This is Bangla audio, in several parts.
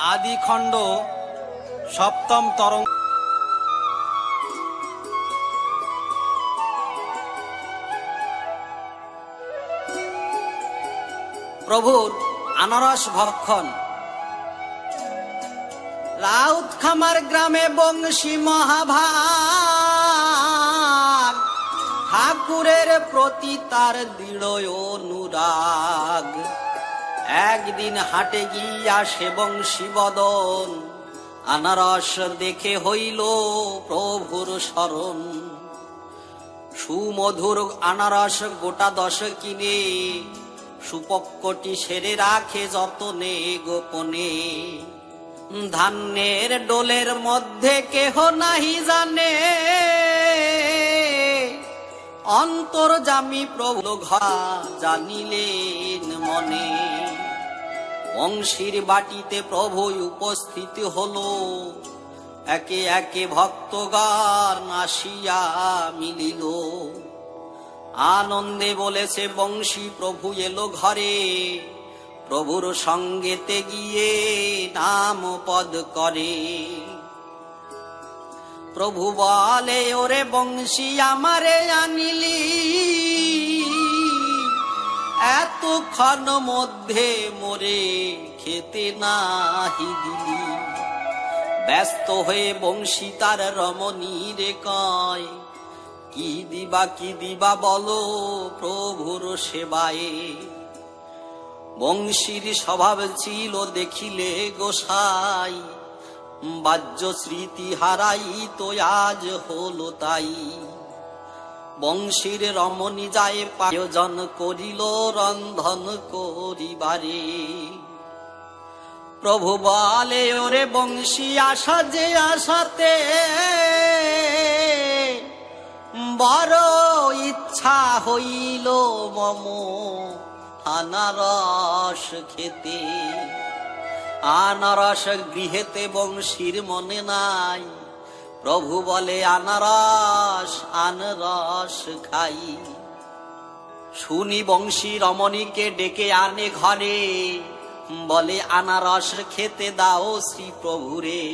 আদি খণ্ড সপ্তম তরঙ্গ। প্রভুর আনারস ভক্ষণ। রাউত খামার গ্রামে বংশী মহাভাগ, ঠাকুরের প্রতি তার দৃঢ় অনুরাগ। একদিন হাটে গিয়া সে বংশী বদন, আনারস দেখে হইল প্রভুর শরণ। সুমধুর আনারস গোটা 10 কিনে, সুপক্কটি সেরে রাখে যতনে গোপনে। ধান্যের ডোলের মধ্যে কেহ নাহি জানে, অন্তর্যামী প্রভু ঘা জানিলেন মনে। বংশীর বাটিতে প্রভু উপস্থিত হলো, একে একে ভক্তগণ আসিয়া মিলিল। আনন্দে বলেছে বংশী প্রভু এলো ঘরে, প্রভুর সঙ্গেতে গিয়ে নাম পদ করে। প্রভু বলে ওরে বংশী আমারে আনিলি, এতক্ষণ মধ্যে মোরে খেতে নাহি দিলি। ব্যস্ত হয়ে বংশী তার রমণীরে কয়, কি দিবা বলো প্রভুর সেবায়ে। বংশীর স্বভাব ছিল দেখিলে গোসাই, বাহ্য স্মৃতি হারাই তো আজ হলো তাই। বংশীর রমণী যায় আয়োজন করিল রন্ধন করিবারে। প্রভু বলে ওরে বংশী আসা যে আসাতে, বড় ইচ্ছা হইল মম আনারস খেতে। আনারস গৃহেতে বংশীর মনে নাই, প্রভু বলে আনারস আনারস খাই। শুনি বংশী রমণীকে ডেকে আনে ঘরে, বলে আনারস খেতে দাও শ্রী প্রভুরে।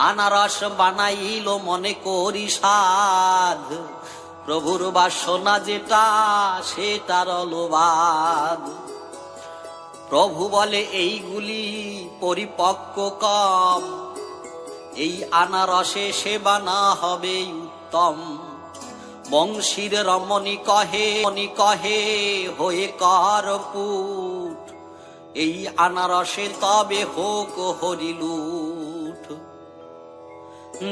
আনারস বানাইল মনে করি সাধ, প্রভুর বাসনা যেটা সেটার লোবাদ। প্রভু বলে এইগুলি পরিপক্ক কম, এই আনারসে সেবা না হবে উত্তম। বংশীর রমণী কহে হয়ে কর পুট, এই আনারসে তবে হোক হরিলুট।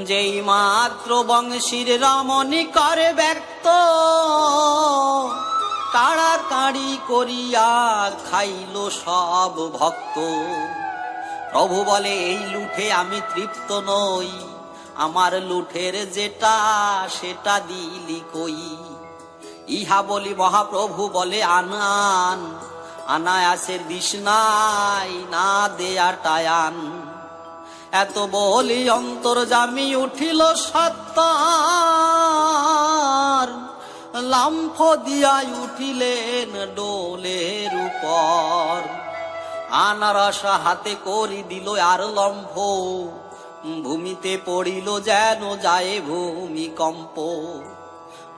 যেই মাত্র বংশীর রমণী করে ব্যক্ত, কাড়াকাড়ি করিয়া খাইল সব ভক্ত। প্রভু বলে এই লুঠে আমি তৃপ্ত নই, আমার লুঠের যেটা সেটা দিলি কই। ইহা বলি মহাপ্রভু বলে আনান, আনায়াসের দিস নাই না দেয়া টায়ান। এত বলি অন্তর্যামী উঠিল সত্তার, লাম্ফ দিয়া উঠিলেন ডোলের উপর। আনারস হাতে করি দিল আর লম্ফ, ভূমিতে পড়িল যেন যায় ভূমিকম্প।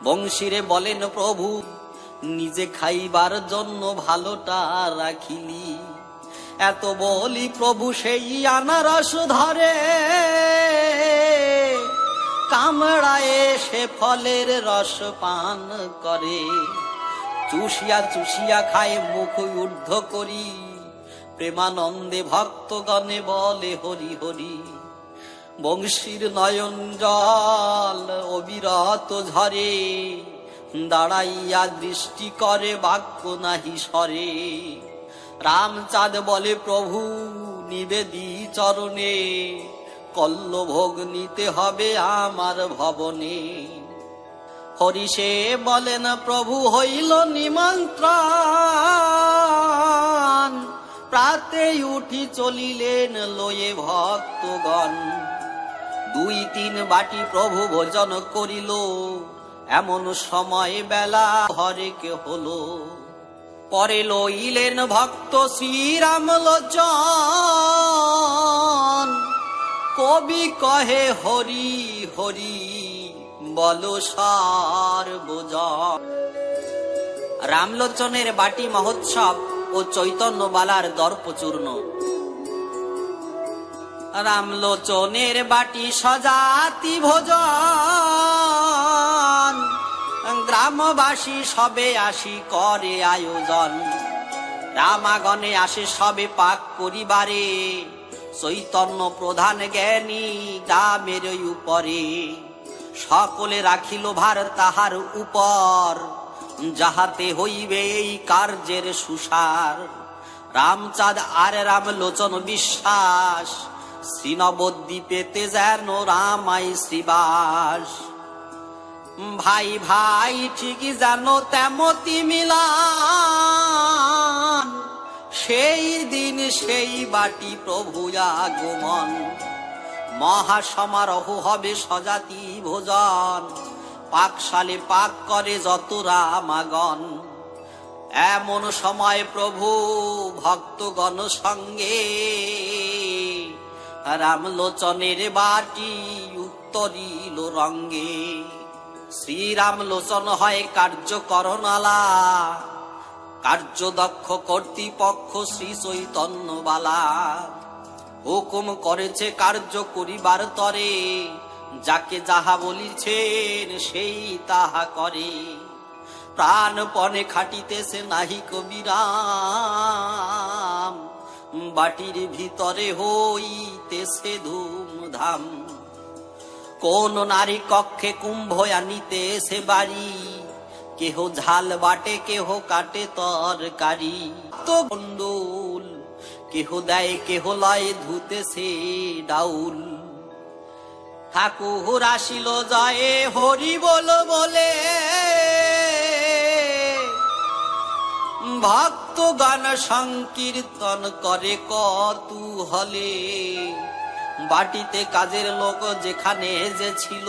বংশীরে বলেন প্রভু নিজে খাইবার জন্য ভালোটা রাখিলি। এত বলি প্রভু সেই আনারস ধরে, কামড়ায় সে ফলের রস পান করে। চুষিয়া চুষিয়া খায় মুখ ঊর্ধ্ব করি, প্রেমানন্দে ভক্তগণে বলে হরি হরি। বংশীর নয়ন জল অবিরত ঝরে, দাঁড়াইয়া দৃষ্টি করে বাক্য নাহি সরে। রামচাঁদ বলে প্রভু নিবেদি চরণে, কল্ল ভোগ নিতে হবে আমার ভবনে। হরিষে বলেন প্রভু হইল নিমন্ত্রণ, প্রাতে উঠি চলিলেন লয়ে ভক্তগণ। 2-3 বাটি প্রভু ভোজন করিল, এমন সময় বেলা হরেক হলো। পরে লইলেন ভক্ত শ্রীরাম লোচন, কবি কহে হরি হরি বলো সর্বজন। রামলোচনের বাটি মহোৎসব ও চৈতন্য বালার দর্পচূর্ণ। রামলোচনের বাটি সজাতি ভোজন, গ্রামবাসী সবে আসি করে আয়োজন। রামাগণে আসে সবে পাক করিবারে, চৈতন্য প্রধান জ্ঞানী গ্রামের উপরে। সকলে রাখিল ভার তাহার উপর, যাহাতে হইবে এই কার্যের সুসার। রামচাঁদ আর রামলোচন বিশ্বাস, শ্রীনবদ্বীপেতে যেন রামাই শ্রীবাস। ভাই ভাই ঠিকই যেন তেমতি মিলান, সেই দিন সেই বাটি প্রভু আগমন। মহাসমারোহ হবে সজাতি ভোজন, পাকশালে পাক করে যত রামাগণ। এমন সময় প্রভু ভক্তগণ সঙ্গে, রামলোচনের বাটি উত্তরিল রঙ্গে। শ্রীরামলোচন হয় কার্যকরণালা, কার্যদক্ষ কর্তৃপক্ষ শ্রী চৈতন্য বালা। হুকুম করেছে কার্য করিবার তরে, যাকে যাহা বলিছেন সেই তাহা করে। প্রাণপণে খাটিতেছে নাহি কবিরাম, বাটির ভিতরে হইতেছে ধুমধাম। কোন নারী কক্ষে কুম্ভ আনিতেছে বাড়ি, কেহ ঝাল বাটে কেহ কাটে তরকারি। তো গন্ডুল কেহ দেয় কেহ লয় ধুতেছে ডাউল। ঠাকুর আসিল জয়ে হরি বল বলে, ভক্তগণ সংকীর্তন করে কৌতূহলে। বাটিতে কাজের লোক যেখানে যে ছিল,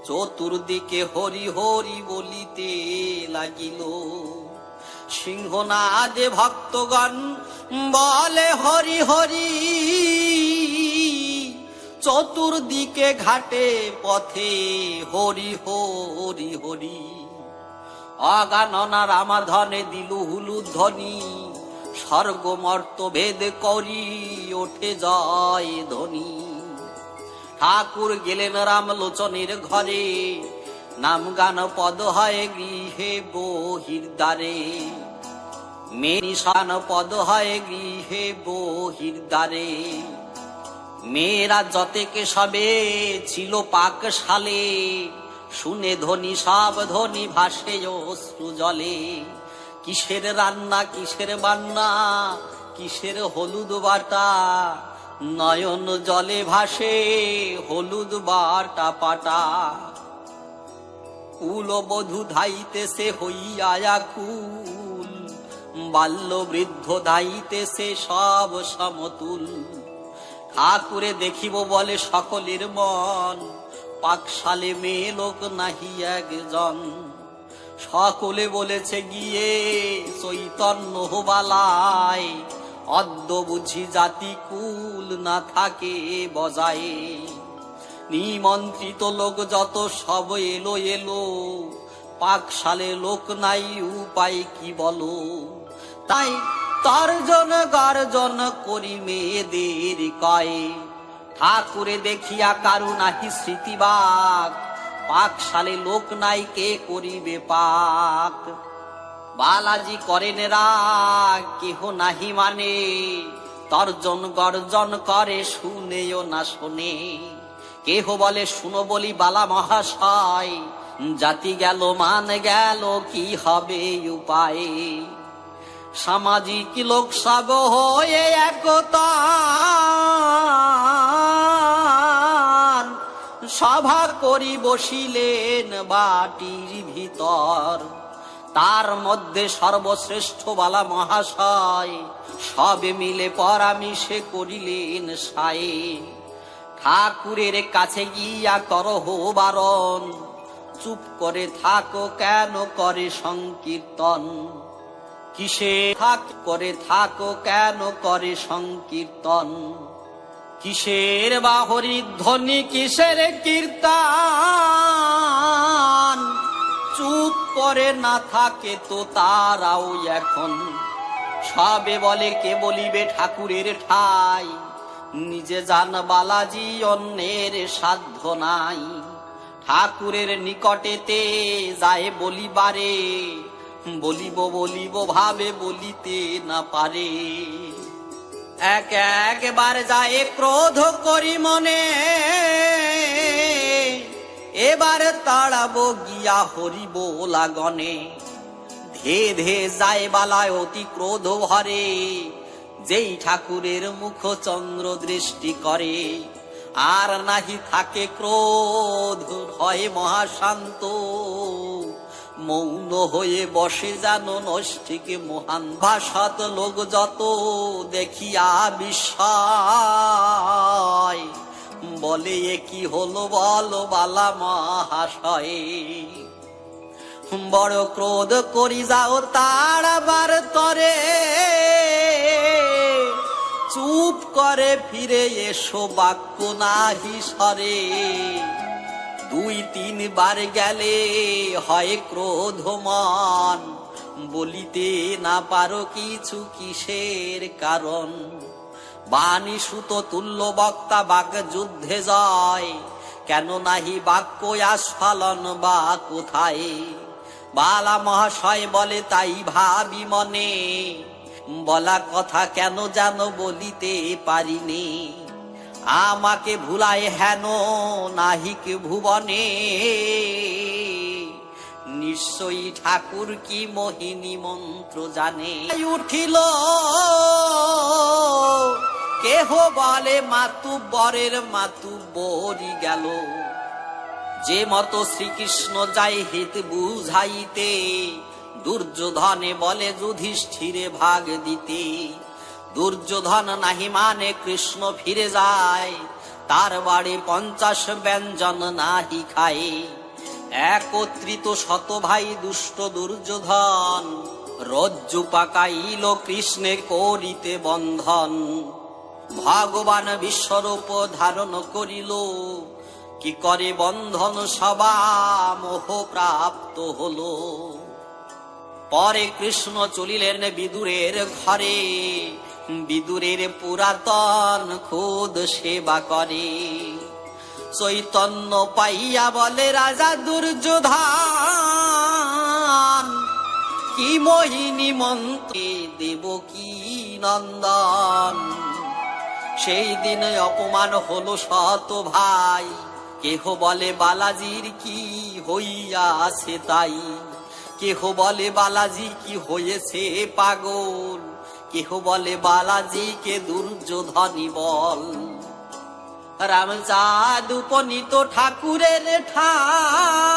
চতুর্দিকে হরি হরি বলিতে লাগিল। সিংহনাদে ভক্তগণ বলে হরি হরি, চতুর্দিকে ঘাটে পথে হরি হরি হরি। অগাননা রামার ধনে দিল হুলু ধ্বনি, স্বর্গ মর্ত ভেদ করি ওঠে জয় ধ্বনি। ঠাকুর গেলেন রামলোচনের ঘরে, নাম গান পদ হয় গৃহে বহির্দ্বারে। মেরিশান পদ হয় গৃহে বহির্দ্বারে। মেয়েরা যতেকে সবে ছিল পাকশালে, শুনে ধ্বনি সব ধ্বনি ভাসে অশ্রু জলে। কিসের রান্না কিসের বান্না, কিসের হলুদ বাটা, নয়ন জলে ভাসে হলুদ বাটা পাটা। কুল বধূ ধাইতেছে হইয়া আকুল, বাল্য বৃদ্ধ ধাইতেছে সব সমতুল। ঠাকুরে দেখিব বলে সকলের মন, পাকশালে মেয়ে লোক নাহি একজন। সকলে বলেছে গিয়ে চৈতন্য বালায়, অদ্য বুঝি জাতি কুল না থাকে বজায়। নিমন্ত্রিত লোক যত সব এলো এলো, পাকশালে লোক নাই উপায় কি বলো। তাই তর্জন গর্জন করি মেয়েদের কয়ে, ঠাকুরে দেখিয়া কারু নাহি স্মৃতিবাক। পাকশালে লোক নাই কে করিবে পাক। বালাজি করেন রাগ কেহ নাহি মানে, তর্জন গর্জন করে শুনেও না শোনে। কেহ বলে শুনো বলি বালা মহাশয়, জাতি গেল মান গেল কি হবে উপায়ে। সামাজিক লোক সব হয়ে একতা, সভা করি বসিলেন বাটির ভিতর। তার মধ্যে সর্বশ্রেষ্ঠ বালা মহাশয়, সবে মিলে পরামিশে করিলেন সায়ে। ঠাকুরের কাছে গিয়া করহ বারণ, চুপ করে থাকো কেন করে সংকীর্তন। কিসে থাক করে থাকো কেন করে সংকীর্তন। কিসের বাহরি ধ্বনি, কিসের কীর্তন, চুপ করে না থাকে তো তারাও এখন। সবে বলে কে বলিবে ঠাকুরের ঠাই, নিজে জান বালাজি অন্যের সাধ্য নাই। ঠাকুরের নিকটেতে যায় বলিবারে, বলিব বলিব ভাবে বলিতে না পারে। একবার যায় ক্রোধ করি মনে, এবার তাড়াবো গিয়া হরিব লাগনে। ধে ধে যায় বালায় অতি ক্রোধ ভরে, যেই ঠাকুরের মুখ চন্দ্র দৃষ্টি করে। আর নাহি থাকে ক্রোধ, হয় মহাশান্ত, মৌন হয়ে বসে জানো নষ্টিকে মহান। ভাষাত লোক যত দেখিয়া বিস্ময়, বলে এ কি হলো বল বালা মহাশয়। বড় ক্রোধ করি যাও তাড়াবার তরে, চুপ করে ফিরে এসো বাক্য নাহি সরে। দুই তিনবার গেলে হয় ক্রোধমান, বলিতে না পারো কিছু কিসের কারণ। বাণী সুত তুল্য বক্তা বাক যুদ্ধে যায়, কেন নাহি বাক্য আস্ফালন বা কোথায়। বালা মহাশয় বলে তাই ভাবি মনে, বলা কথা কেন যেন বলিতে পারিনি। আমাকে ভুলায় হেন নাহিক ভুবনে, নিশ্চয়ই ঠাকুর কি মোহিনী মন্ত্র জানে। উঠিল কেহ বলে মাতুব্বরের মাতুব্বরি গেল, যে মতো শ্রীকৃষ্ণ যায় হিত বুঝাইতে, দুর্যোধনে বলে যুধিষ্ঠিরে ভাগ দিতে। দুর্যোধন নাহি মানে কৃষ্ণ ফিরে যায়, তার বাড়ি 50 ব্যঞ্জন নাহি খায়। একত্রিত শত ভাই দুষ্ট দুর্যোধন, রজ্জু পাকাইল কৃষ্ণে করিতে বন্ধন। ভগবান বিশ্বরূপ ধারণ করিল, কি করে বন্ধন সবা মোহ প্রাপ্ত হলো। পরে কৃষ্ণ চলিলেন বিদুরের ঘরে, বিদুরের পুরাতন খুদ সেবা করে। চৈতন্য পাইয়া বলে রাজা দুর্যোধন, কি মোহিনী মন্ত্রে দেব কি নন্দন। সেই দিনে অপমান হলো শত ভাই, কেহ বলে বালাজির কি হইয়াছে তাই। কেহ বলে বালাজি কি হয়েছে পাগল, কেহ বলে বালাজিকে দুর্যোধনী বল। রামচাঁদ উপনীত ঠাকুরের ঠাই,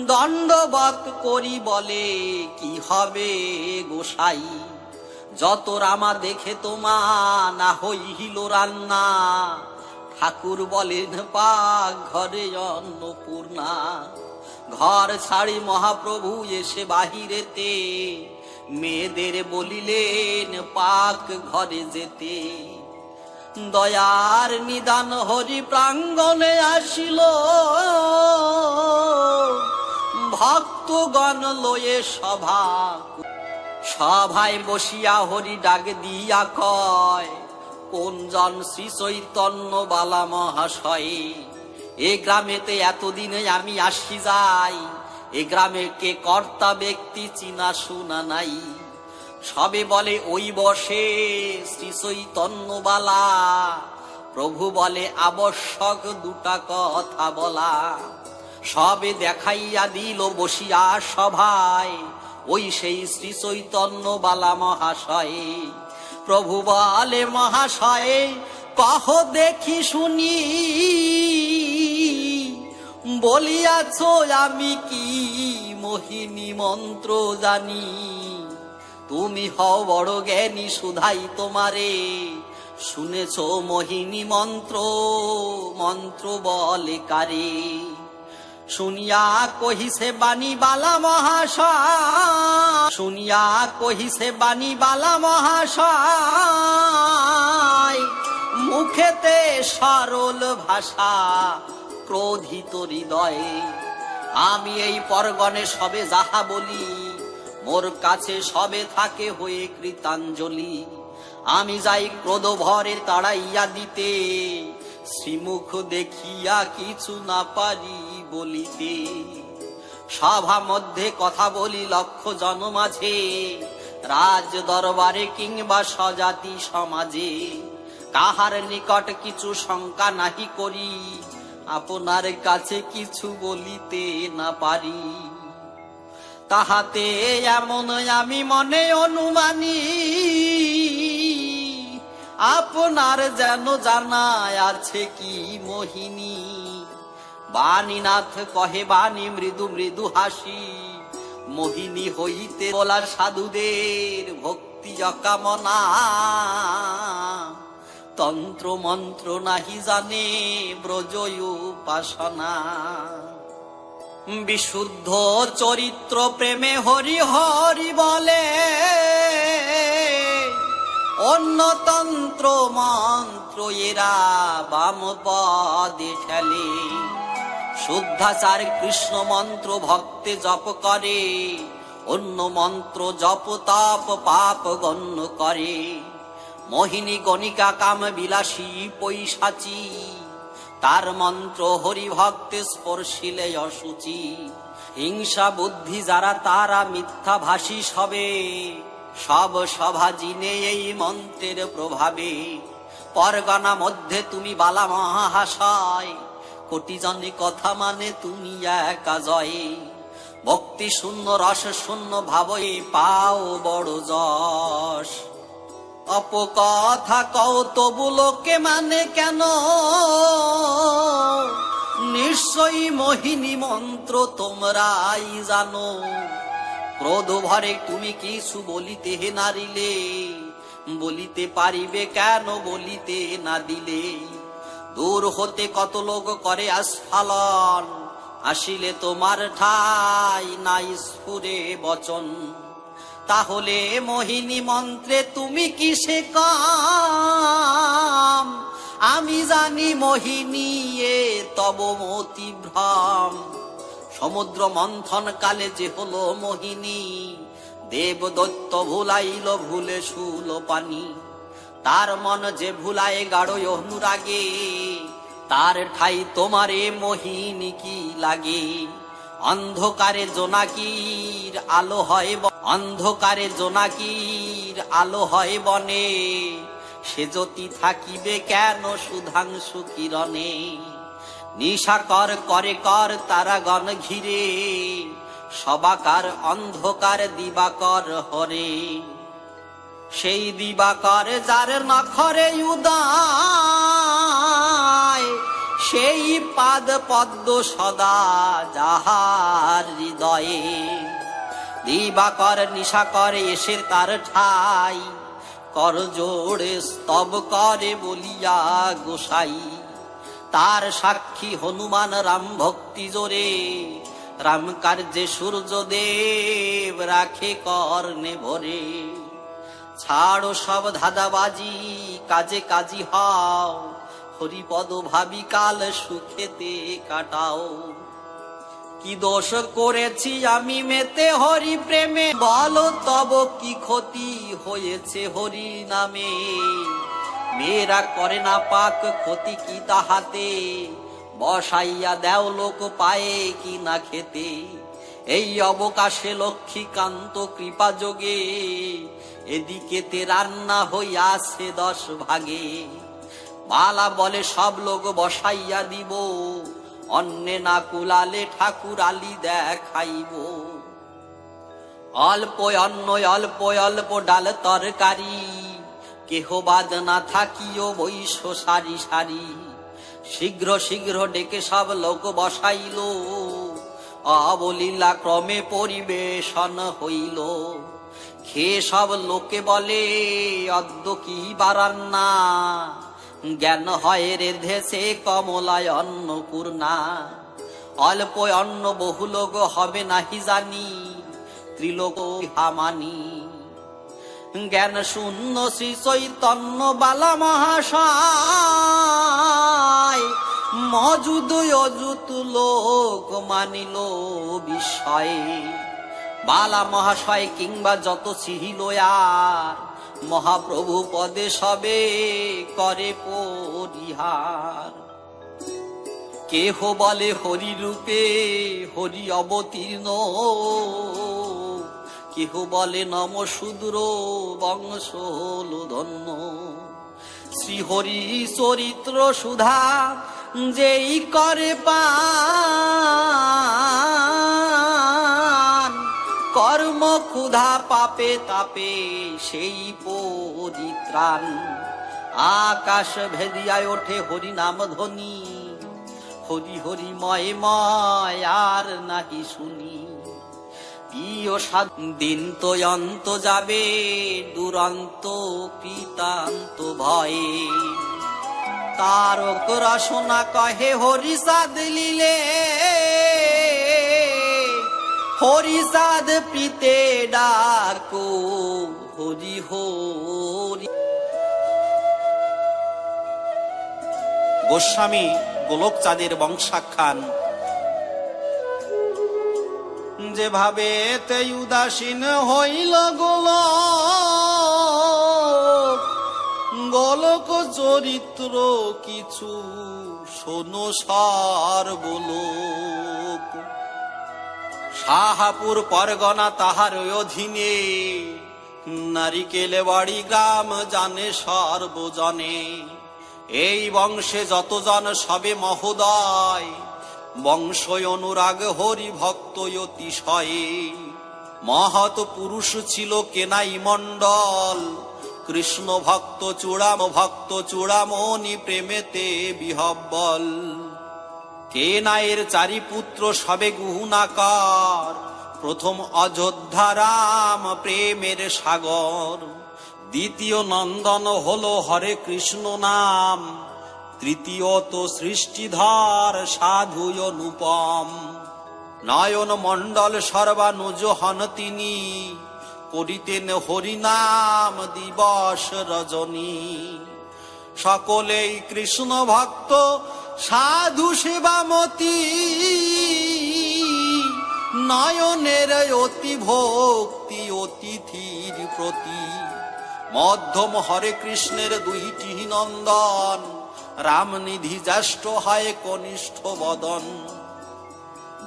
দণ্ডবত করি বলে কি হবে গোসাই। যত রামা দেখে তোমা না হইল রান্না, ঠাকুর বলেন পাক ঘরে অন্নপূর্ণা। ঘর ছাড়ি মহাপ্রভু এসে বাহিরেতে, মেয়েদের বলিলেন পাক ঘরে যেতে। দয়ার নিদান হরি প্রাঙ্গণে আসিল, ভক্তগণ লয়ে সভা। সভায় বসিয়া হরি ডাক দিয়া কয়, কোন জন শ্রী চৈতন্য বালা মহাশয়। এ গ্রামেতে এতদিনে আমি আসি যাই, এ গ্রামে কে কর্তা ব্যক্তি চিনা শোনা নাই। সবে বলে ওই বসে শ্রী চৈতন্য বালা, প্রভু বলে আবশ্যক দুটা কথা বলা। সবে দেখাইয়া দিল বসিয়া সভায়, ওই সেই শ্রী চৈতন্য বালা মহাশয়। প্রভু বলে মহাশয় কহ দেখি শুনি, বলিয়াছ আমি কি মোহিনী মন্ত্র জানি। তুমি হও বড় জ্ঞানী সুধাই তোমারে, শুনেছ মোহিনী মন্ত্র, মন্ত্র বলে কারে। শুনিয়া কহিছে বাণী বালা মহাশয়, শুনিয়া কহিছে বাণী বালা মহাশয়। সরল ভাষা ক্রোধিত হৃদয়ে। আমি এই পরগণে সবে যাহা বলি, মোর কাছে সবে থাকে হয়ে কৃতাঞ্জলি। আমি যাই ক্রোধ ভরে তাড়াইয়া দিতে, শ্রীমুখ দেখিয়া কিছু না পারি বলিতে। সভা মধ্যে কথা বলি লক্ষ জন মাঝে, রাজ দরবারে কিংবা স্বজাতি সমাজে। কাহার নিকট কিছু শঙ্কা নাহি করি, আপনার কাছে কিছু বলিতে না পারি। তাহাতে এমন আমি মনে অনুমানী, আপনার যেন জানা আছে কি মোহিনী। বাণীনাথ কহে বাণী মৃদু মৃদু হাসি, মোহিনী হইতে বলার সাধুদের ভক্তি অকামনা। তন্ত্র মন্ত্র নাহি জানে ব্রজ উপাসনা। বিশুদ্ধ চরিত্র প্রেমে হরি হরি বলে, অন্য তন্ত্র মন্ত্র এরা বাম পদে ঠেলে। শুদ্ধাচার কৃষ্ণ মন্ত্র ভক্তে জপ করে, অন্য মন্ত্র জপ তপ পাপ গণ্য করে। মোহিনী গণিকা কাম বিলাসী পৈশাচী, তার মন্ত্র হরি ভক্তে স্পর্শিলে অসুচি। হিংসা বুদ্ধি যারা তারা মিথ্যা ভাষী সবে, সব সভা জিনে এই মন্ত্রের প্রভাবে। পরগনা মধ্যে তুমি বালা মহাশয়, কোটি জনে কথা মানে তুমি একা জয়ে। ভক্তি শূন্য রস শূন্য ভাবে পাও বড় যশ। অপকথা কও তবু লোকে মানে কেন, নিশ্চয়ই মোহিনী মন্ত্র তোমরাই জানো। ক্রোধ ভরে তুমি কিছু বলিতে নারিলে, বলিতে পারিবে কেন বলিতে না দিলে। দূর হতে কত লোক করে আস্ফালন, আসিলে তোমার ঠাই নাই স্ফুরে বচন। তাহলে মোহিনী মন্ত্রে তুমি কিসে কাম, আমি জানি মোহিনী এ তব মতি ভ্রম। সমুদ্র মন্থন কালে যে হলো মোহিনী, দেবদত্ত ভুলাইল ভুলে শুল পানি। তার মন যে ভুলায় গাঢ় অনুরাগে, তার ঠাই তোমারে মোহিনী কি লাগে। অন্ধকারে জোনাকির আলো হয়, অন্ধকারে জোনাকির আলো হয় বনে। সে জ্যোতি থাকিবে কেন সুধাংশু কিরণে। নিশাকর করে কর তারাগণ ঘিরে, সবাকার অন্ধকার দিবাকর হরে। সেই দিবাকর যার নখরে উদয়, সেই পাদ পদ্ম সদা যাহার হৃদয়ে। দিবাকর নিশাকর এসে তার ঠাই, কর জোড়ে স্তব করে বলিয়া গোসাই। তার সাক্ষী হনুমান রাম ভক্তি জোরে, রাম কার্যে সূর্যদেব রাখে কর্ণে ভরে। ছাড়ো সব ধাঁধাবাজি কাজে কাজী হও, হরিপদ ভাবি কাল সুখেতে কাটাও। কি দোষ করেছি আমি মেতে হরি প্রেমে, বলো তব কি ক্ষতি হয়েছে হরি নামে। মেয়েরা করে না পাক ক্ষতি কি তাহাতে, বসাইয়া দেও লোক পায়ে কি না খেতে। এই অবকাশে লক্ষ্মীকান্ত কৃপা যোগে, এদিকেতে রান্না হইয়াছে 10 ভাগে। বালা বলে সব লোক বসাইয়া দিব, অন্নে না কুলালে ঠাকুর আলি দেখাইব। অল্প অন্ন অল্প অল্প ডাল তরকারি, কেহ বাদ না থাকিও বৈশ্য সারি সারি। শীঘ্র শীঘ্র ডেকে সব লোক বসাইল, অবলীলা ক্রমে পরিবেশন হইল। খেয়ে সব লোকে বলে অদ্য কি বারান্না, জ্ঞান হয় রেধেছে কমলায় অন্নপূর্ণা। অল্প অন্ন বহু লোক হবে নাহি জানি, ত্রিলোক হামানি। জ্ঞান শূন্য শ্রী চৈতন্য বালা মহাশয় মজুদ অযুত লোক মানিল বিষয়ে। বালা মহাশয় কিংবা যত ছিহিল আর মহাপ্রভু পদে সবে করে পরিহার। কেহ বলে হরি রূপে হরি অবতীর্ণ, কেহ বলে নম শূদ্র বংশ হল ধন্য। শ্রীহরি চরিত্র সুধা যেই করে পান, কর্ম ক্ষুধা পাপে তাপে সেই পরিত্রাণ। আকাশ ভেদিয়ায় ওঠে হরি নাম ধ্বনি, হরি হরি ময় ময় আর নাকি শুনি। প্রিয় সাধ দিন তো অন্ত যাবে দুরন্ত কৃতান্ত ভয়ে। তারকরা শোনা কহে হরি সাধ লীলে, হরি সাধ প্রীতে ডাকো হরি হরি। গোস্বামী গোলকচাঁদের বংশাখ্যান। যেভাবে তে উদাসীন হইল গোলক, গোলক চরিত্র কিছু শোনো সর্বলোক। শাহাপুর পরগনা তাহার অধীনে, নারিকেল বাড়ি গ্রাম জানে সর্বজনে। এই বংশে যতজন সবে মহোদয়, বংশ অনুরাগ হরি ভক্ত অতিশয়ে। মহৎ পুরুষ ছিল কেনাই মণ্ডল, কৃষ্ণ ভক্ত চূড়ামণি প্রেমেতে বিহব্বল। কেনাইয়ের চারি পুত্র সবে গুহুনাকার, প্রথম অযোধ্যা রাম প্রেমের সাগর। দ্বিতীয় নন্দন হলো হরে কৃষ্ণ নাম, তৃতীয়ত সৃষ্টিধর সাধু অনুপম। নয়ন মণ্ডল সর্বানুজ হন তিনি, করিতেন হরিনাম দিবস রজনী। সকলেই কৃষ্ণ ভক্ত সাধু সেবামতি, নয়নের অতি ভক্তি অতিথির প্রতি। মধ্যম হরে কৃষ্ণের দুইটি নন্দন, রামনিধি জ্যেষ্ঠ হয় কনিষ্ঠ বদন।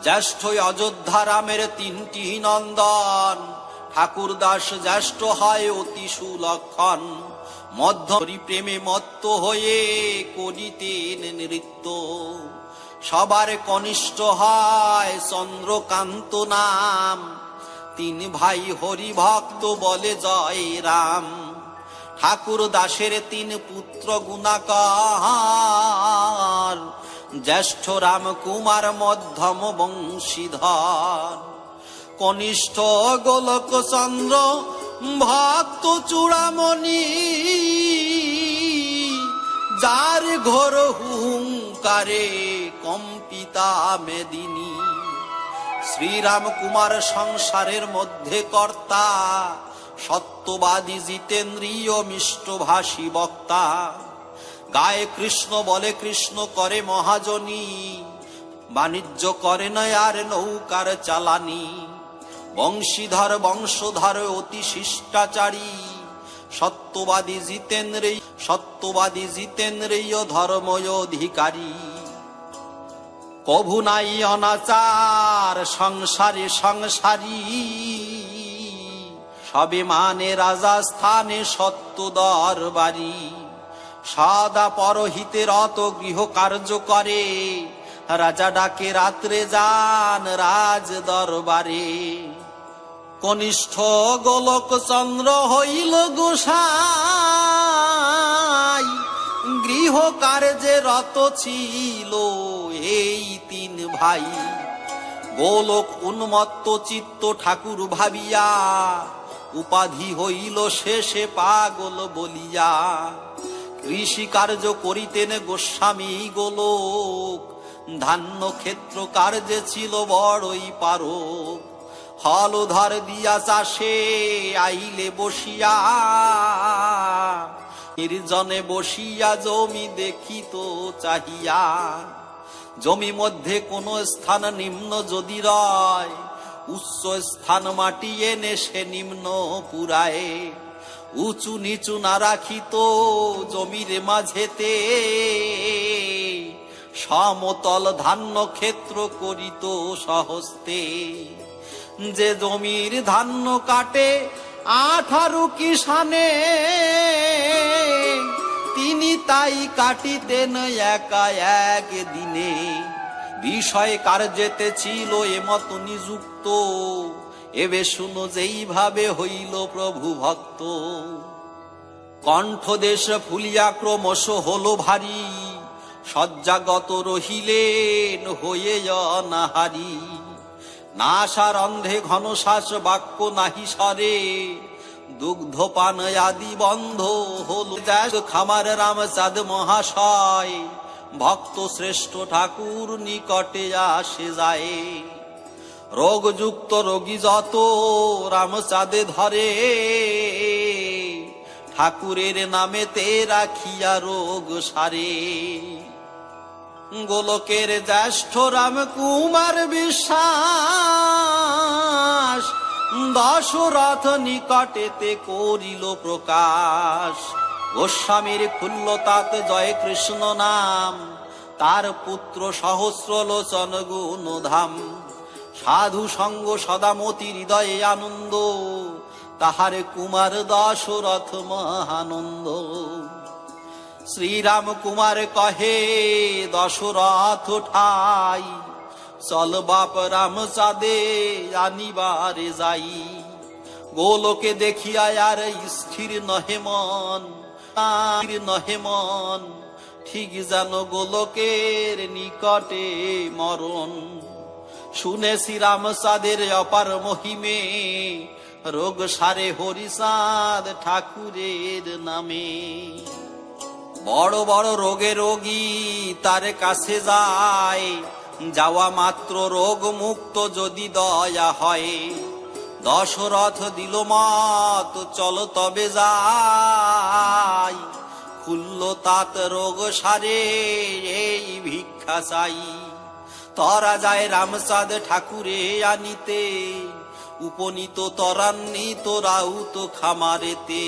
জ্যেষ্ঠ অযোধ্যা রামের তিনটি নন্দন, ঠাকুর দাস জ্যেষ্ঠ হয় অতি সুলক্ষণ। মধ্যরি প্রেমে মত্ত হয়ে করিতেন নৃত্য, সবার কনিষ্ঠ হয় চন্দ্রকান্ত নাম। তিন ভাই হরি ভক্ত বলে জয় রাম, ঠাকুর দাসের তিন পুত্র গুণাকার। জ্যেষ্ঠ রাম কুমার মধ্যম বংশীধর, কনিষ্ঠ গোলক চন্দ্র ভক্ত চূড়ামণি। যার ঘোর হুঙ্কারে কম্পিতা মেদিনী। শ্রীরাম কুমার সংসারের মধ্যে কর্তা, সত্যবাদী জিতেন্দ্রীয় মিষ্টভাষী বক্তা। গায়ে কৃষ্ণ বলে কৃষ্ণ করে মহাজনী, বাণিজ্য করে নয় আর নৌকার চালানি। বংশীধর বংশধর অতি শিষ্টাচারী, সত্যবাদী জিতেন্দ্রীয় ধর্ময় অধিকারী। কভু নাই অনাচার সংসারে সংসারী, সবে মানে রাজা স্থানে সত্য দরবারি। সদা পরহিতে রত গৃহ কার্য করে, রাজা ডাকে রাত্রে যান রাজ দরবারে। কনিষ্ঠ গোলক চন্দ্র হইল গোসাই, গৃহ কার্যে রত ছিল এই তিন ভাই। গোলক উন্মত্ত চিত্ত ঠাকুর ভাবিয়া, উপাধি হইল শেষে পাগল বলিয়া। কৃষি কার্য করিতেন গোস্বামী গোলক, ধান্য ক্ষেত্র কার্যে ছিল বড়ই পারক। হলধর দিয়া চাষে আইলে বসিয়া, নির্জনে বসিয়া জমি দেখিত চাহিয়া। জমি মধ্যে কোন স্থান নিম্ন যদি রয়, উচ্চ স্থান মাটি এনে সে নিম্ন পুরায়। উঁচু নিচু না রাখিত জমির মাঝেতে, সমতল ধান্য ক্ষেত্র করিত সহস্তে। যে জমির ধান্য কাটে 18 কিষানে, তিনি তাই কাটিতেন একা এক দিনে। বিষয় কার্যেতে ছিল এমত নিযুক্ত, এবে শুনো যেইভাবে হইল প্রভু ভক্ত। কণ্ঠদেশ ফুলিয়া ক্রমশ হলো ভারী, শয্যাগত রহিলেন হয়ে অনাহারী। নাসার অন্ধে ঘনশ্বাস বাক্য নাহি সরে, দুগ্ধপান আদি বন্ধ হল। খামার রামচাঁদ মহাশয় ভক্ত শ্রেষ্ঠ ঠাকুর নিকটে আসে যায়। রোগযুক্ত রোগী যত রামচাঁদে ধরে, ঠাকুরের নামেতে রাখিয়া রোগ সারে। গোলকের জ্যেষ্ঠ রাম কুমার বিশ্বাস, দশরথ নিকটেতে করিল প্রকাশ। গোস্বামীর খুল্লতাত জয় কৃষ্ণ নাম, তার পুত্র সহস্র লোচন গুণধাম। সাধু সঙ্গ সদামতি হৃদয়ে আনন্দ, তাহার কুমার দশরথ মহানন্দ। শ্রীরাম কুমার কহে দশরথ ঠাই, চল বাপ রামচাঁদে আনিবারে যাই। গোলকে দেখিয়া আর স্থির নহে মন, নহে মন, ঠিক যেন গোলকের নিকটে মরণ। শুনেছি রামচাঁদের অপার মহিমে, রোগ সারে হরিচাঁদ ঠাকুরের নামে। বড় বড় রোগে রোগী তার কাছে যায়, যাওয়া মাত্র রোগ মুক্ত যদি দয়া হয়। দশরথ দিল মত চল তবে যাই, খুলল তাত রোগ সারে এই ভিক্ষা চাই। তরা যায় রামচাঁদ ঠাকুরে আনিতে, উপনীত তরান্বিত রাউত খামারেতে।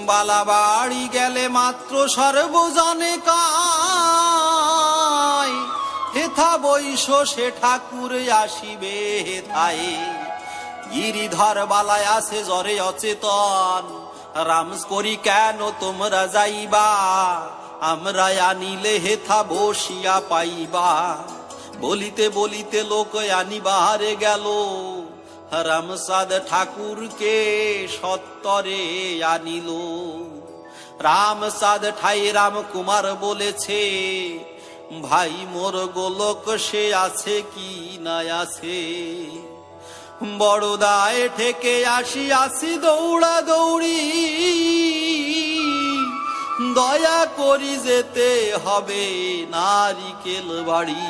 বালাবাড়ি গেলে মাত্র সর্বজনে কায়, হেথা বৈশ সে ঠাকুর আসিবে হেথায়। গিরিধর বালায় আছে জ্বরে অচেতন, রাম করি কেন তোমরা যাইবা, আমরা আনিলে হেথা বসিয়া পাইবা। বলিতে বলিতে লোক আনিবারে গেল, রামচাঁদ ঠাকুরকে সত্তরে আনিল। রামচাঁদ ঠাই রাম কুমার বলেছে, ভাই মোর গোলক সে আছে কি না আছে। বড়দায় ঠেকে আসি দৌড়া দৌড়ি, দয়া করি যেতে হবে নারিকেল বাড়ি।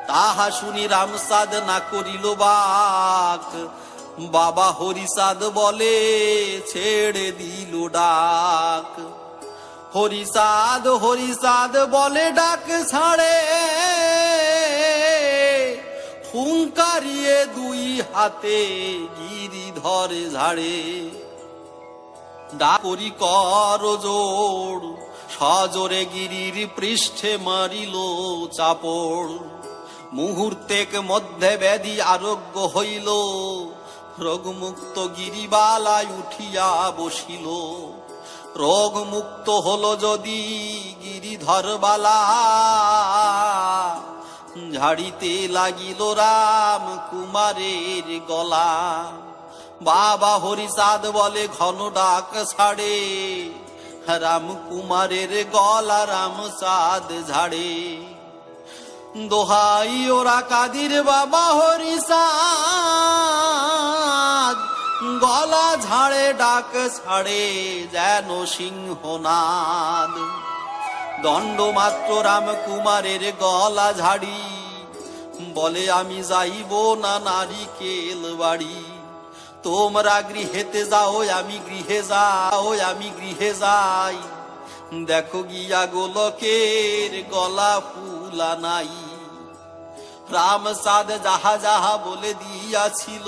তাহা শুনি রামচাঁদ না করিল বাক, বাবা হরিচাঁদ বলে ছেড়ে দিল ডাক। হরিচাঁদ হরিচাঁদ বলে ডাক ছাড়ে, হুঙ্কারিয়ে দুই হাতে গিরিধর ঝাড়ে। ডাকরি কর জোড়, সজোরে গিরির পৃষ্ঠে মারিল চাপড়। মুহূর্তেক মধ্যে ব্যাধি আরোগ্য হইল, রোগমুক্ত গিরিবালায় উঠিয়া বসিল। রোগমুক্ত হলো যদি গিরিধর বালা, ঝাড়িতে লাগিল রাম কুমারের গলা। বাবা হরিচাঁদ বলে ঘন ডাক ছাড়ে, রাম কুমারের গলা রামচাঁদ ঝাড়ে। দোহাই ওরা কাদির বাবা হরিচাঁদ, গলা ঝাড়ে ডাক ছাড়ে যেন সিংহনাদ। দণ্ড মাত্র রাম কুমারের গলা ঝাড়ি, বলে আমি যাইব না নারিকেল বাড়ি। তোমরা গৃহেতে যাও, আমি গৃহে যাই। দেখো গিয়া গোলকের গলা ফুলা নাই। রামচাঁদ যাহা যাহা বলে দিয়াছিল,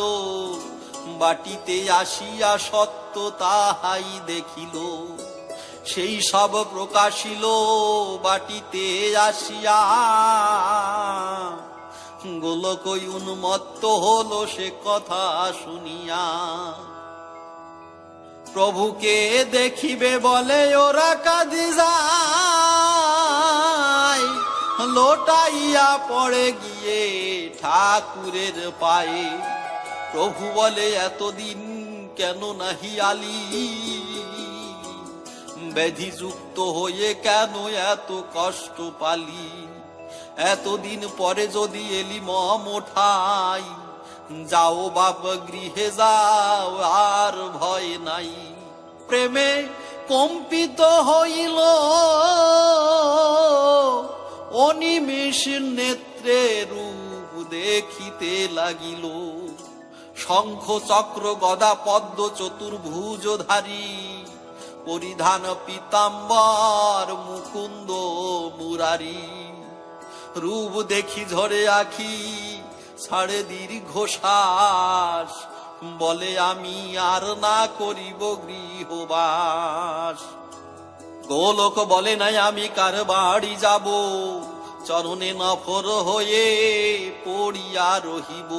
বাটিতে আসিয়া সত্য তাহাই দেখিল। সেই সব প্রকাশিল বাটিতে আসিয়া, গোলক উন্মত্ত হলো সে কথা শুনিয়া। প্রভুকে দেখিবে বলে ওরা কাঁদি যায়, লোটাইয়া পড়ে গিয়ে ঠাকুরের পায়ে। প্রভু বলে এতদিন কেন নাহি আলি, ব্যাধিযুক্ত হয়ে কেন এত কষ্ট পালি। এতদিন পরে যদি এলি মঠাই, যাও বাপ গৃহে যাও, আর ভয় নাই। প্রেমে কম্পিত হইল অনিমেষ নেত্রে, রূপ দেখিতে লাগিল। শঙ্খ চক্র গদা পদ্ম চতুর্ভুজধারী, পরিধান পীতাম্বর মুকুন্দ মুরারি। রূপ দেখি ঝরে আখি, ছাড়ে দীর্ঘশ্বাস, বলে আমি আর না করিব গৃহবাস। গোলক বলে নাই আমি কার বাড়ি যাব, চরণে নফর হয়ে পড়িয়া রহিব।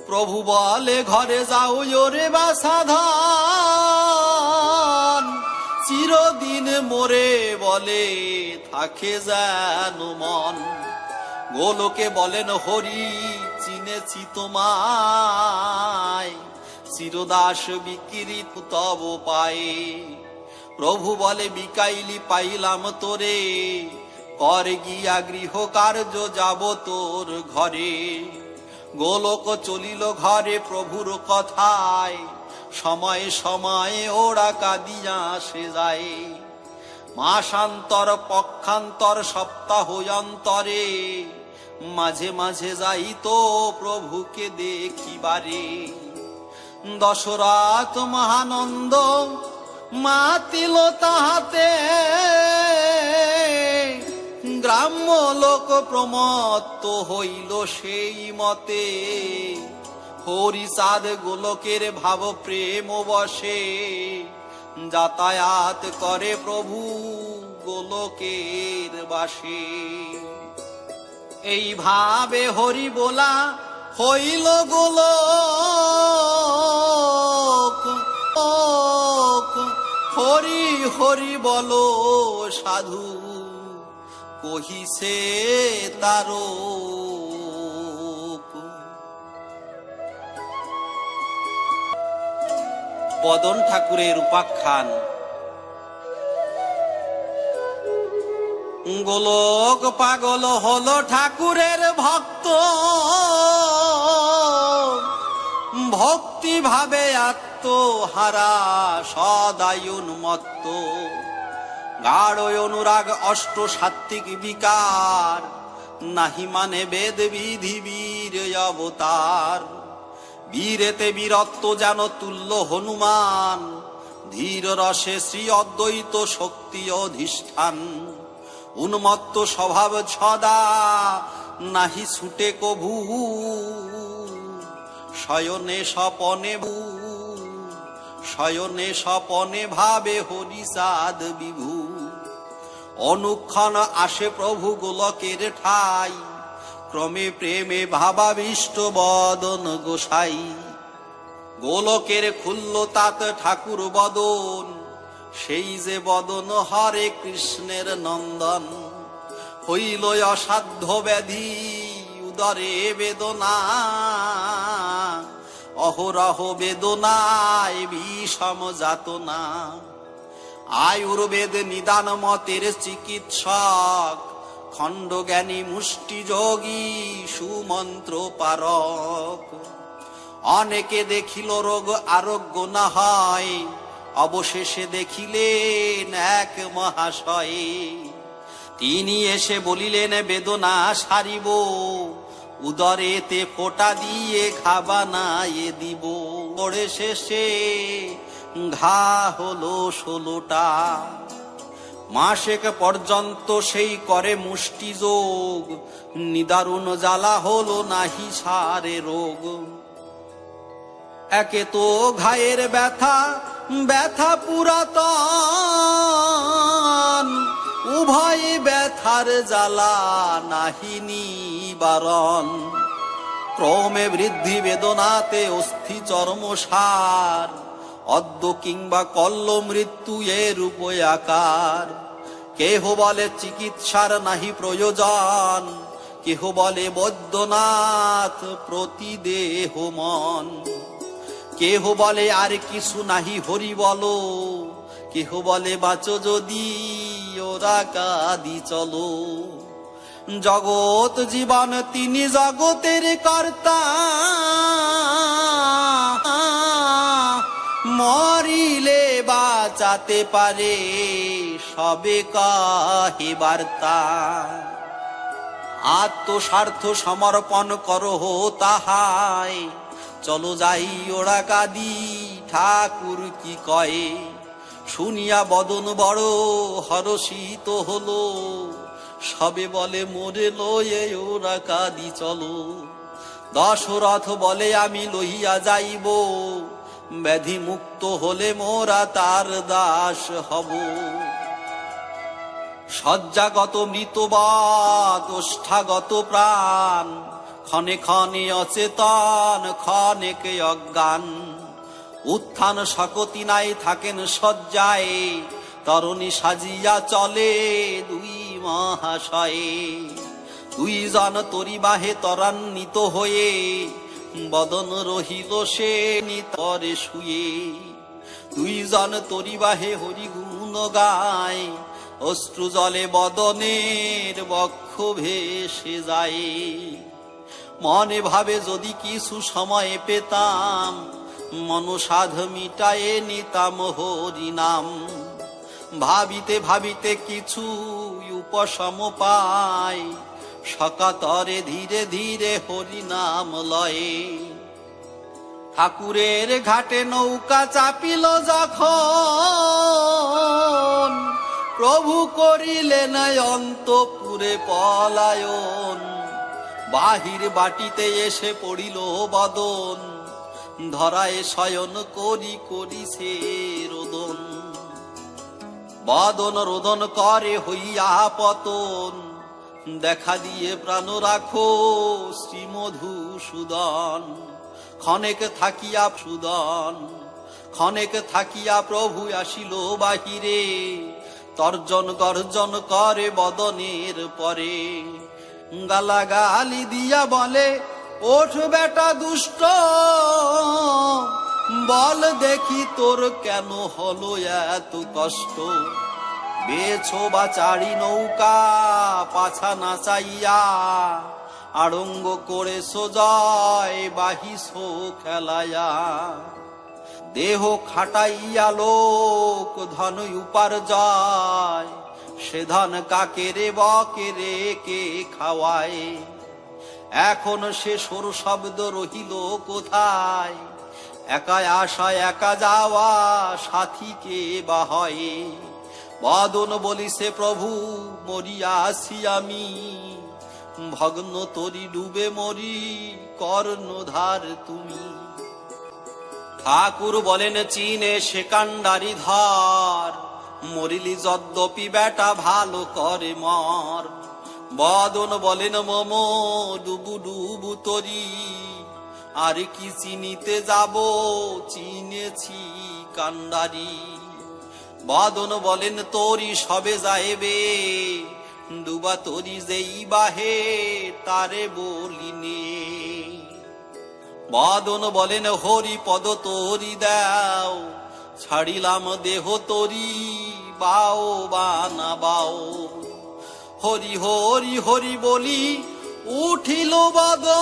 প্রভু বলে ঘরে যাও ওরে বাসাধান, চিরদিন মোরে বলে থাকে যেন মন। গোলকে বলেন হরি চিনেছি তোমায়, চিরদাস বিকিরিত তব পায়ে। প্রভু বলে বিকাইলি পাইলাম তোরে, কর গিয়া গৃহ কার্য যাব তোর ঘরে। গোলক চলিল ঘরে প্রভুর কথায়, সময়ে সময়ে ওরা কাঁদিয়া সে যায়। মাসান্তর পক্ষান্তর সপ্তাহ অন্তরে, মাঝে মাঝে যাইত প্রভুকে দেখিবারে। দশরথ মহানন্দ মাতিল তাহাতে, গ্রাম্য লোক প্রমত্ত হইল সেই মতে। হরিচাঁদ গোলকের ভাব প্রেম বসে, যাতায়াত করে প্রভু গোলকের বাসে। এইভাবে হরি বলা হইল গোলক, হরি হরি বলো সাধু কহিছে তারক। বদন ঠাকুরের উপাখ্যান। গোলক পাগল হলো ঠাকুরের ভক্ত, ভক্তি ভাবে আত্মহারা সদাই উন্মত্ত। গাঢ় অনুরাগ অষ্ট সাত্ত্বিক বিকার, নাহি মানে বেদ বিধি বীর অবতার। বীরেতে বীরত্ব যেন তুল্য হনুমান, ধীর রসে শ্রী অদ্বৈত শক্তি অধিষ্ঠান। উন্মত্ত স্বভাব সদা নাহি ছুটে কভু, শয়নে স্বপনে ভাবে হরিচাঁদ বিভু। অনুক্ষণ আসে প্রভু গোলকের ঠাই, ক্রমে প্রেমে ভাবাবিষ্ট বদন গোসাই। গোলকের খুলল তাত ঠাকুর বদন, সেই যে বদন হরে কৃষ্ণের নন্দন। হইল অসাধ্য ব্যাধি উদরে বেদনা, অহরহ বেদনায় বিষম যাতনা। আয়ুর্বেদ নিদান মতের চিকিৎসক, খণ্ডজ্ঞানী মুষ্টিযোগী সুমন্ত্র পারক। অনেকে দেখিল রোগ আরোগ্য না হয়, অবশেষে দেখিলেন এক মহাশয়ে। তিনি এসে বলিলেন বেদনা সারিব, উদরেতে ফোঁটা দিয়ে ঘা বানায়ে দিব। পড়ে শেষে ঘা হলো 16টা। মাসেক পর্যন্ত সেই করে মুষ্টি যোগ, নিদারুণ জ্বালা হলো নাহি সারে রোগ। একে তো ঘায়ের ব্যথা ব্যথা পুরাতন, উভয় ব্যথার জ্বালা নাহি নিবারণ। ক্রমে বৃদ্ধি বেদনাতে অস্থি চর্মসার, অদ্য কিংবা কল্ল মৃত্যু এর আকার। কেহ বলে চিকিৎসার নাহি প্রয়োজন, কেহ বলে বৈদ্যনাথ প্রতিদেহ মন। কেহ বলে আর কিছু নাহি হরি বলো, কেহ বলে বাঁচো যদি ওরা কাদি চলো। জগৎ জীবন তিনি জগতের কর্তা, মরিলে বাঁচাতে পারে সবে কাহে বার্তা। আত্মস্বার্থ সমর্পণ করহ তাহাই, চলো যাই ওরা কাদি ঠাকুর কি কয়ে। শুনিয়া বদন বড় হরষিত হলো, সবে বলে মোরে লয়ে ওরা কাদি চলো। দশরথ বলে আমি লইয়া যাইব, ব্যাধি মুক্ত হলে মোরা তার দাস হব। শয্যাগত মৃতবাত ওষ্ঠাগত প্রাণ, ক্ষণে ক্ষণে অচেতন ক্ষণেকে অজ্ঞান। উত্থান শকতি নাই থাকেন শয্যায়, তরণী সাজিয়া চলে দুই মহাশয়ে। দুইজন তরিবাহে ত্বরান্বিত হয়ে, বদন রহিল সে নিতরে শুয়ে। দুইজন তরিবাহে হরিগুণ গায়, অশ্রু জলে বদনের বক্ষ ভেসে যায়। মনে ভাবে যদি কিছু সময় পেতাম, মনসাধ মিটায়ে নিতাম হরি নাম। ভাবিতে ভাবিতে কিছু উপশম পায়, সকাতরে ধীরে ধীরে হরি নাম লয়ে। ঠাকুরের ঘাটে নৌকা চাপিল যখন, প্রভু করিলেন অন্তপুরে পলায়ন। বাহির বাটিতে এসে পড়িল বদন, ধরায় শয়ন করি করিছে রোদন। বদন রোদন করে হইয়া পতন, দেখা দিয়ে প্রাণ রাখো শ্রীমধুসূদন। ক্ষণেক থাকিয়া সুদন, ক্ষণেক থাকিয়া প্রভু আসিল বাহিরে। তর্জন গর্জন করে বদনের পরে, গালাগালি দিয়া বলে ওঠ বেটা দুষ্ট, বল দেখি তোর কেন হলো এত কষ্ট। বেছো বা চারি নৌকা পাছা নাচাইয়া, আড়ঙ্গ করে সোজয় বাহিসো খেলাইয়া। দেহ খাটাইয়া লোক ধন উপার্জয়, সে ধন কাকে রে বকে রে কে খাওয়ায়। এখন সে সর শব্দ রহিল কোথায়, একা আসা একা যাওয়া সাথীকে বা হয়। বদন বলিছে প্রভু মরিয়া আসি আমি, ভগ্ন তরি ডুবে মরি কর্ণধার তুমি। ঠাকুর বলেন চিনে সে কান্ডারি ধর, মরিলি যদ্যপি বেটা ভালো করে মর। বদন বলেন মম ডুবু ডুবু তরি, আর কি চিনিতে যাব চিনেছি কান্ডারি। বদন বলেন তোরি সবে যাইবে, ডুবা তোরি যেই বাহে তারে বলিনে। বদন বলেন হরি পদ তোরি দাও, ছাড়িলাম দেহ তোরি বাও বানা বাও। হরি হরি হরি বলি উঠিল বদন,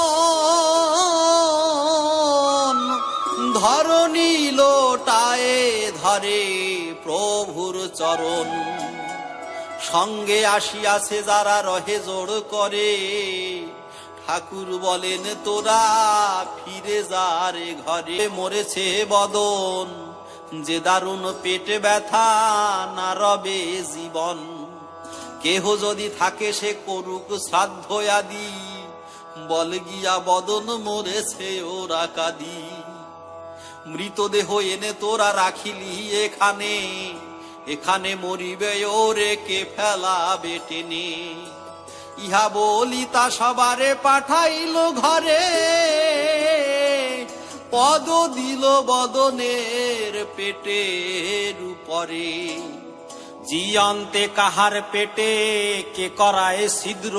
ধরণী লোটায়ে ধরে প্রভুর চরণ। সঙ্গে আসিয়াছে যারা রহে জোড় করে। ঠাকুর বলেন তোরা ফিরে যা রে ঘরে। মরেছে বদন যে দারুণ পেটে ব্যথা, না রবে জীবন। কেহ যদি থাকে সে করুক শ্রাদ্ধ আদি, বল গিয়া বদন মরেছে ওরা কাদি। মৃতদেহ এনে তোরা রাখিলি এখানে, এখানে মরিবে ওরে কে ফেলাবে টেনে। ইহা বলি তা সবারে পাঠাইল ঘরে, পদ দিল বদনের পেটের উপরে। জিয়ন্তে কাহার পেটে কে করায় ছিদ্র,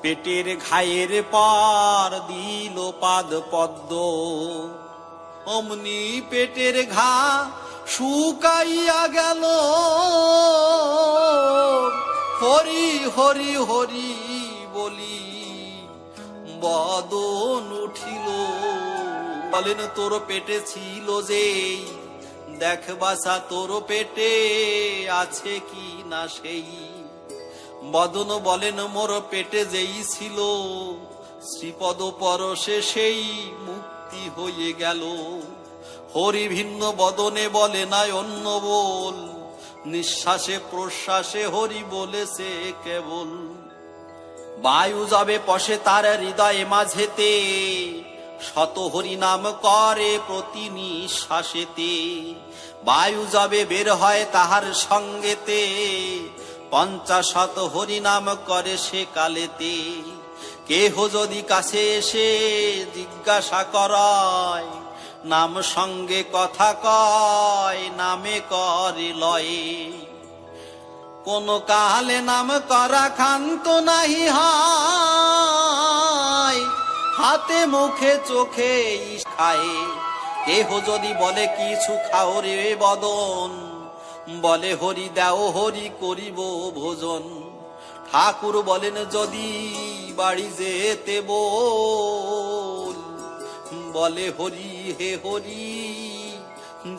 পেটের ঘায়ের পর দিল পাদ পদ্ম। অমনি পেটের ঘা শুকাইয়া গেল, হরি হরি হরি বলি বদন উঠিল। বলেন তোর পেটে ছিল যেই, দেখ বাসা তোর পেটে আছে কি না সেই। বদন বলেন মোর পেটে যেই ছিল, শ্রীপদ পরশে সেই মুক্তি হয়ে গেল। হরি ভিন্ন বদনে বলে নাই অন্য বল, নিঃশ্বাসে প্রশ্বাসে হরি বলেছে কেবল। বায়ু যাবে পশে তার হৃদয়ে মাঝেতে, শত হরি নাম করে প্রতি নিঃশ্বাসেতে। বায়ু যাবে বের হয় তাহার সঙ্গেতে, 50 হরি নাম করে সে কালেতে। কেহ যদি কাছে এসে জিজ্ঞাসা করায়, নাম সঙ্গে কথা কয় নামে করে লয়ে। কোন কালে নাম করা ক্ষান্ত নাহি হয়, হাতে মুখে চোখে খায়। কেহ যদি বলে কিছু খাও রে বদন, বলে হরি দাও হরি করিব ভোজন। ঠাকুর বলেন যদি বাড়ি যেতে বল, বলে হরি হে হরি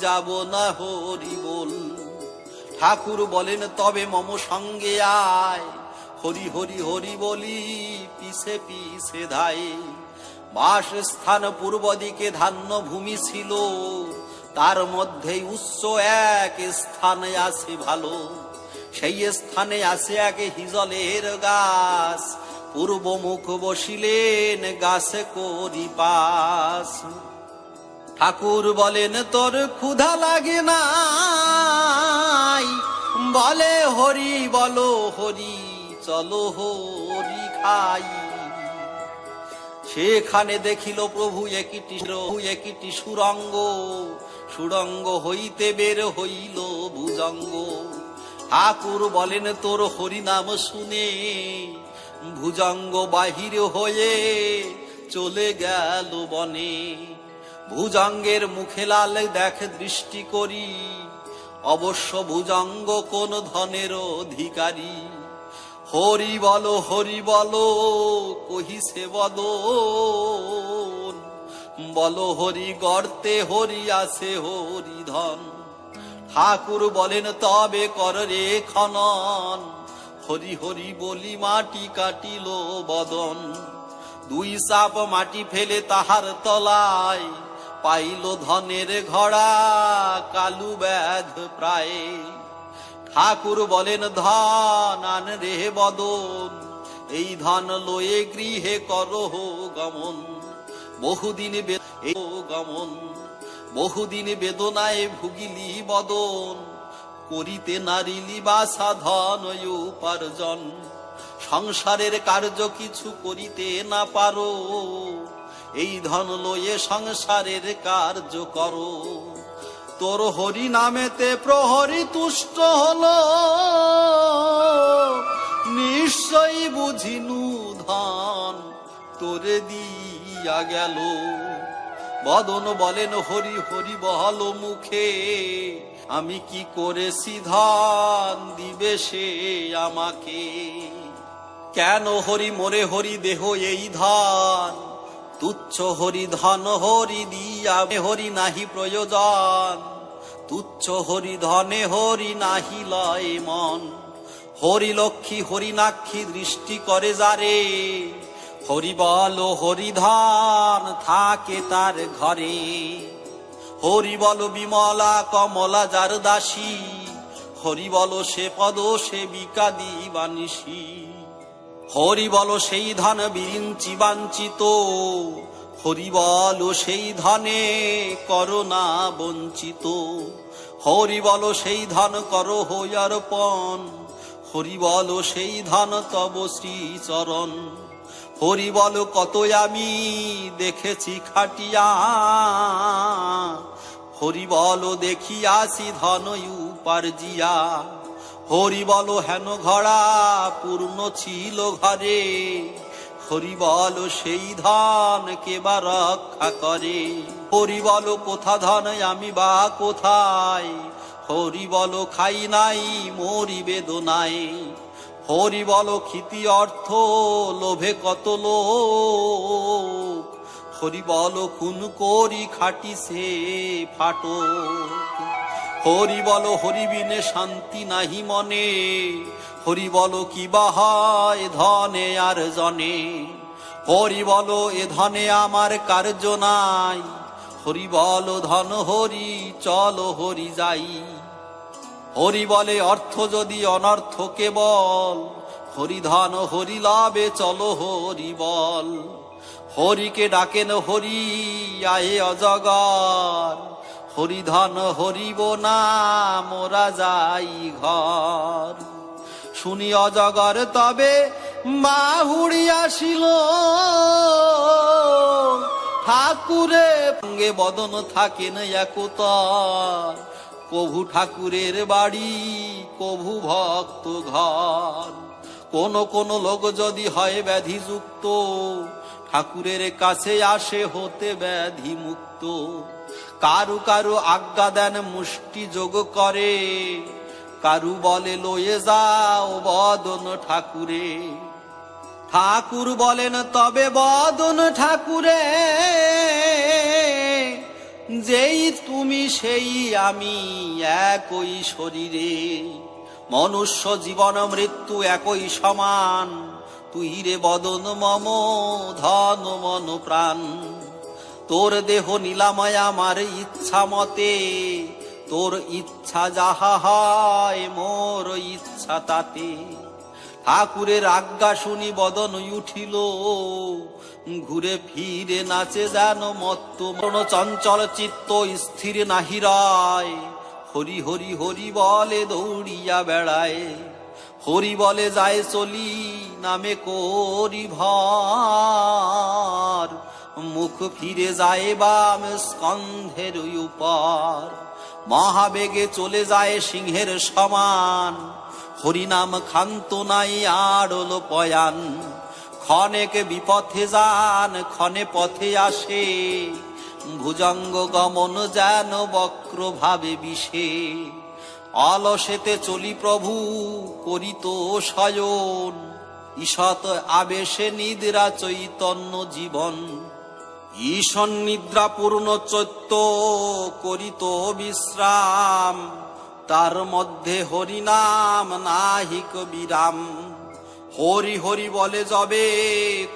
যাব না হরি বল। ঠাকুর বলেন তবে মম সঙ্গে আয়, হরি হরি হরি বলি পিছে পিছে ধায়। বাসস্থান পূর্ব দিকে ধান্য ভূমি ছিল, তার মধ্যে উচ্চ এক স্থানে আছে ভালো। সেই স্থানে আছে এক হিজলের গাছ, পূর্ব মুখ বসিলেন গাছে করি পাস। ঠাকুর বলেন তোর ক্ষুধা লাগে নাই, বলে হরি বলো হরি চলো হরি খাই। সেখানে দেখিল প্রভু একটি সুরঙ্গ, সুরঙ্গ হইতে বের হইল ভুজঙ্গ। ঠাকুর বলেন তোর হরি নাম শুনে, ভুজঙ্গ বাহির হয়ে চলে গেল বনে। ভুজঙ্গের মুখে লাল দেখ দৃষ্টি করি, অবশ্য ভুজঙ্গ কোন ধনের অধিকারী। হরি বলো কহিছে বদন, বলো হরি গর্তে হরি আছে হরি ধন। ঠাকুর বলেন তবে কর রে খনন, হরি হরি বলি মাটি কাটিল বদন। 2 চাপ মাটি ফেলে তাহার তলায়, পাইল ধনের ঘড়া কালু ব্যাধ প্রায়। ঠাকুর বলেন ধন আন রে বদন, এই ধন লয়ে গৃহে করহ গমন। বহুদিন বেদনায় ভুগিলি বদন, করিতে নারিলি বাসা ধন উপার্জন। সংসারের কার্য কিছু করিতে না পারো, এই ধন লয়ে সংসারের কার্য করো। তোর হরি নামেতে প্রহরী তুষ্ট হলো, নিশ্চয়ই বুঝিনু ধন তোরে দিয়া গেল। বদন বলেন হরি হরি বহল মুখে, আমি কি করেছি ধন দিবে সে আমাকে। কেন হরি মোরে হরি দেহ এই ধন, তুচ্ছ হরি ধন হরি দিয়া হরি নাহি প্রয়োজন। তুচ্ছ হরি ধনে হরি নাহি লয় মন, হরিলক্ষ্মী হরিনাক্ষী দৃষ্টি করে যারে, হরি বল হরিধন থাকে তার ঘরে। হরি বল বিমলা কমলা যার দাসী, হরি বল সে পদ সেবিকা দিবানিশি। হরি বল সেই ধন বিরিঞ্চি বাঞ্ছিত, হরি বল সেই ধনে করোনা বঞ্চিত। হরি বল সেই ধন করো হইয়ার্পণ, হরি বল সেই ধন তব শ্রীচরণ। হরি বল কত আমি দেখেছি খাটিয়া, হরি বল দেখিয়াছি ধন উপার্জিয়া। হরি বল হেন ঘড়া পূর্ণ ছিল ঘরে, হরি বল সেই ধন কে বা রক্ষা করে। হরি বল কোথা ধন আমি বা কোথায়, হরি বল খাই নাই মরি বেদনায়। হরি বল ক্ষিতি অর্থ লোভে কত লোক, হরি বল খুন করি খাটিছে ফাটক। হরি বল হরি বিনে শান্তি নাহি মনে, হরি বল কি বা হয় ধনে আর জনে। হরি বল এ ধনে আমার কার্য নাই, হরি বল ধন হরি চলো হরি যাই। হরি বলে অর্থ যদি অনর্থ কেবল, হরি ধন হরি লাভে চলো হরি বল। হরিকে ডাকেন হরি আয়ে অজগর, হরি ধন হরিব না মোরা যাই ঘর। শুনি অজগর তবে মাহুড়ি আসিল, ঠাকুরে সঙ্গে বদন থাকেন একতর। কভু ঠাকুরের বাড়ি কভু ভক্ত ঘর। কোন কোন লোক যদি হয় ব্যাধিযুক্ত, ঠাকুরের কাছে আসে হতে ব্যাধি মুক্ত। কারু কারু আজ্ঞা দেন মুষ্টি যোগ করে, কারু বলে লয়ে যাও বদন ঠাকুরে। ঠাকুর বলেন তবে বদন ঠাকুরে, যেই তুমি সেই আমি একই শরীরে। মনুষ্য জীবন মৃত্যু একই সমান, তুই রে বদন মম ধন মন প্রাণ। তোর দেহ নিলাময় আমার ইচ্ছা মতে, তোর ইচ্ছা যাহা হয় মোর ইচ্ছা তাতে। ঠাকুরের আজ্ঞা শুনি বদন উঠিল, ঘুরে ফিরে নাচে যেন মত্ত মন। চঞ্চল চিত্ত স্থির নাহি রয়, হরি হরি হরি বলে দৌড়িয়া বেড়ায়। হরি বলে যায় চলি নামে করি ভর, মুখ ফিরে যায় বাম স্কন্ধের উপর। মহাবেগে চলে যায় সিংহের সমান, হরিনাম ক্ষান্ত নাই আড়ল পয়ান। ক্ষণেক বিপথে যান ক্ষণে পথে আসে, ভুজঙ্গ গমন যেন বক্র ভাবে বিষে। অলসেতে চলি প্রভু করিত শয়ন, ঈষৎ আবেশে নিদ্রা চৈতন্য জীবন। ঈশন নিদ্রা পূর্ণ চৈত্য করিত বিশ্রাম, তার মধ্যে হরিনাম নাহিক বিরাম। হরি হরি বলে যবে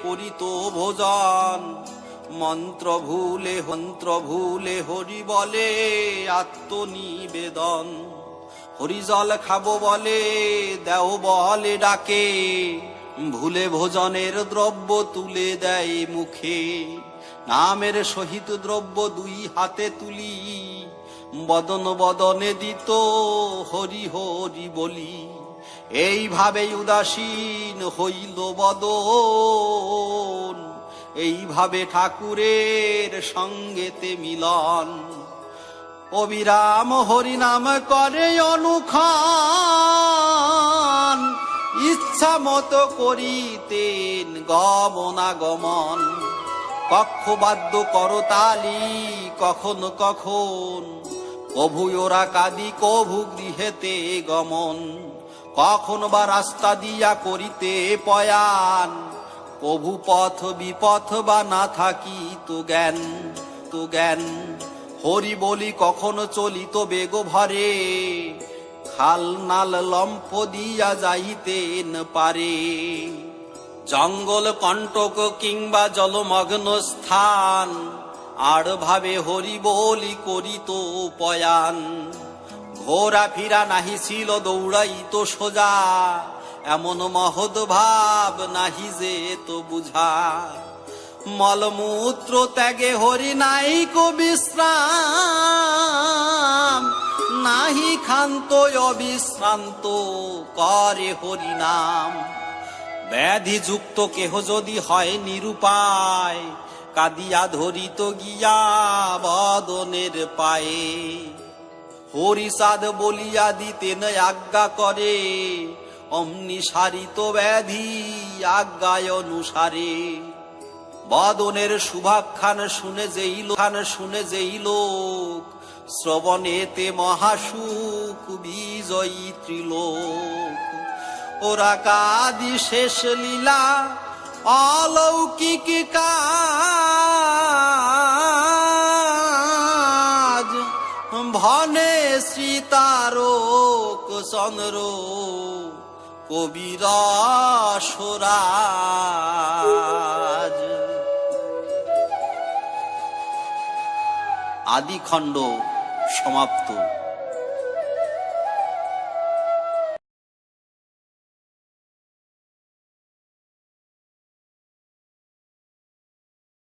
করিত ভোজন, মন্ত্র ভুলে হরি বলে আত্মনিবেদন। হরি জল খাবো বলে দেও বলে ডাকে, ভুলে ভোজনের দ্রব্য তুলে দেয় মুখে। নামের সহিত দ্রব্য দুই হাতে তুলি, বদন বদনে দিত হরি হরি বলি। এইভাবেই উদাসীন হইল বদন, এইভাবে ঠাকুরের সঙ্গেতে মিলন। অবিরাম হরিনাম করে অনুক্ষণ, ইচ্ছা মতো করিতেন গমনাগমন। কক্ষবাদ্য করতালি কখন কখন, কভু ওরা কাদি কভু গৃহেতে গমন। কখন বা রাস্তা দিয়া করিতে পয়ান, কভু পথ বিপথ বা না থাকি তো জ্ঞান। হরি বলি কখন চলিত বেগ ভরে, খাল নাল লম্ফ দিয়া যাইতেন পারে। জঙ্গল কণ্টক কিংবা জলমগ্ন স্থান আর ভাবে হরি বলি করিত পয়ান। ঘোরা ফিরা নাহি ছিল দৌড়াইত সোজা, এমন মহৎ ভাব নাহি যে তো বুঝা। মলমূত্র ত্যাগে হরি নাইকো বিশ্রাম, নাহি ক্ষান্ত অবিশ্রান্ত করে হরি নাম। ব্যাধি যুক্ত কেহ যদি হয় নিরুপায়, কাদিয়া ধরিত গিয়া বদনের পায়ে। হরিসাদ বলিয়া দিতেন আজ্ঞা করে, অমনি সারিত ব্যাধি আজ্ঞায় অনুসারে। বদনের শুভাখ্যান শুনে যেই লোক, শ্রবণেতে মহাসুখ বিজয়ী ত্রিলোক। ওরা কাদি শেষ লীলা অলৌকিক কাজ, ভনে শ্রীতারক চন্দ্র কবিরসরাজ। আদি খণ্ড সমাপ্ত।